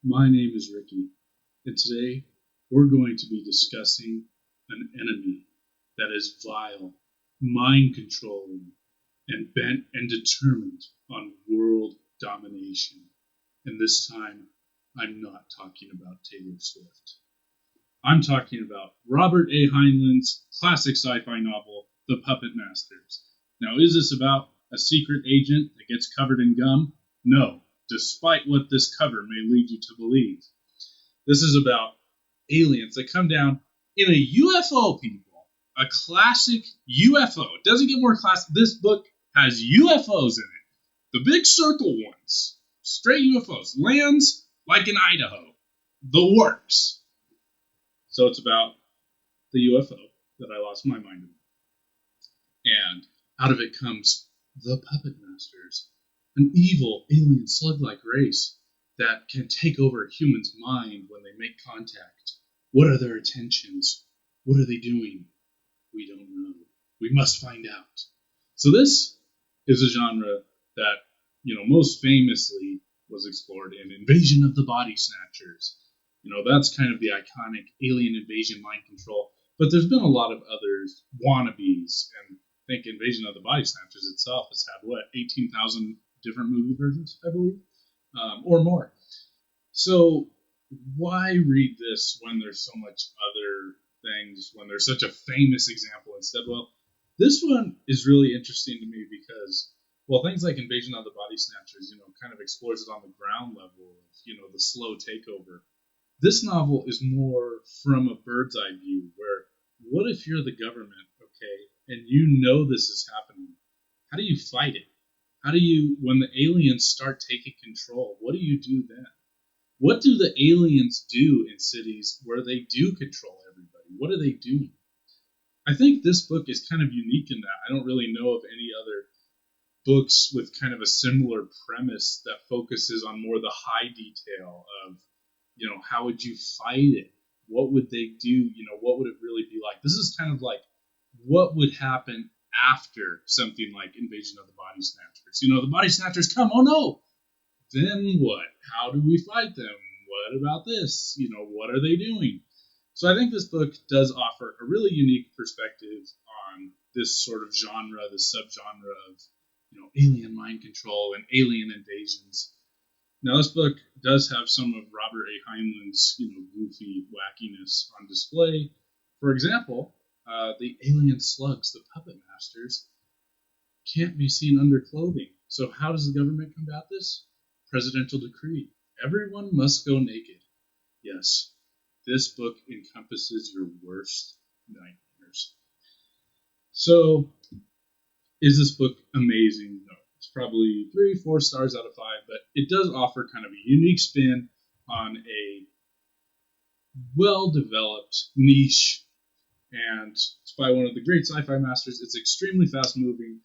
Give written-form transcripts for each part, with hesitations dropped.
My name is Ricky, and today we're going to be discussing an enemy that is vile, mind controlling, and bent and determined on world domination. And this time, I'm not talking about Taylor Swift. I'm talking about Robert A. Heinlein's classic sci fi novel, The Puppet Masters. Now, is this about a secret agent that gets covered in gum? No, despite what this cover may lead you to believe. This is about aliens that come down in a UFO, people. A classic UFO. It doesn't get more classic. This book has UFOs in it. The big circle ones. Straight UFOs. Lands like in Idaho. The works. So it's about the UFO that I lost my mind about. And out of it comes the Puppet Masters, an evil alien slug-like race that can take over a human's mind when they make contact. What are their intentions? What are they doing? We don't know. We must find out. So this is a genre that, most famously was explored in Invasion of the Body Snatchers. That's kind of the iconic alien invasion mind control. But there's been a lot of others, wannabes, and I think Invasion of the Body Snatchers itself has had, 18,000 different movie versions, I believe, or more. So why read this when there's so much other things, when there's such a famous example instead? Well, this one is really interesting to me because, things like Invasion of the Body Snatchers, kind of explores it on the ground level of, the slow takeover. This novel is more from a bird's eye view, where what if you're the government, okay, and this is happening? How do you fight it? How do you, when the aliens start taking control, what do you do then? What do the aliens do in cities where they do control everybody? What are they doing? I think this book is kind of unique in that. I don't really know of any other books with kind of a similar premise that focuses on more the high detail of, how would you fight it? What would they do? What would it really be like? This is kind of like what would happen after something like Invasion of the Body Snatchers. The Body Snatchers come, oh no! Then what? How do we fight them? What about this? What are they doing? So I think this book does offer a really unique perspective on this sort of genre, this subgenre of, alien mind control and alien invasions. Now, this book does have some of Robert A. Heinlein's, goofy wackiness on display. For example, the alien slugs, the puppet masters, can't be seen under clothing. So how does the government combat this? Presidential decree. Everyone must go naked. Yes, this book encompasses your worst nightmares. So, is this book amazing? No. It's probably 3-4 stars out of 5, but it does offer kind of a unique spin on a well-developed niche, and it's by one of the great sci-fi masters. It's extremely fast-moving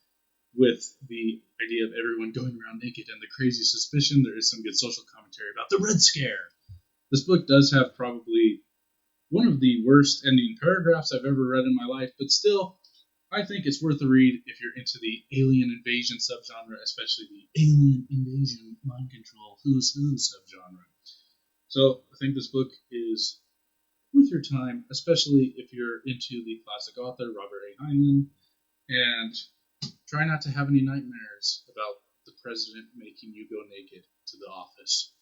with the idea of everyone going around naked and the crazy suspicion. There is some good social commentary about the Red Scare. This book does have probably one of the worst ending paragraphs I've ever read in my life, but still, I think it's worth a read if you're into the alien invasion subgenre, especially the alien invasion mind control who's who subgenre. So I think this book is worth your time, especially if you're into the classic author Robert A. Heinlein, and try not to have any nightmares about the president making you go naked to the office.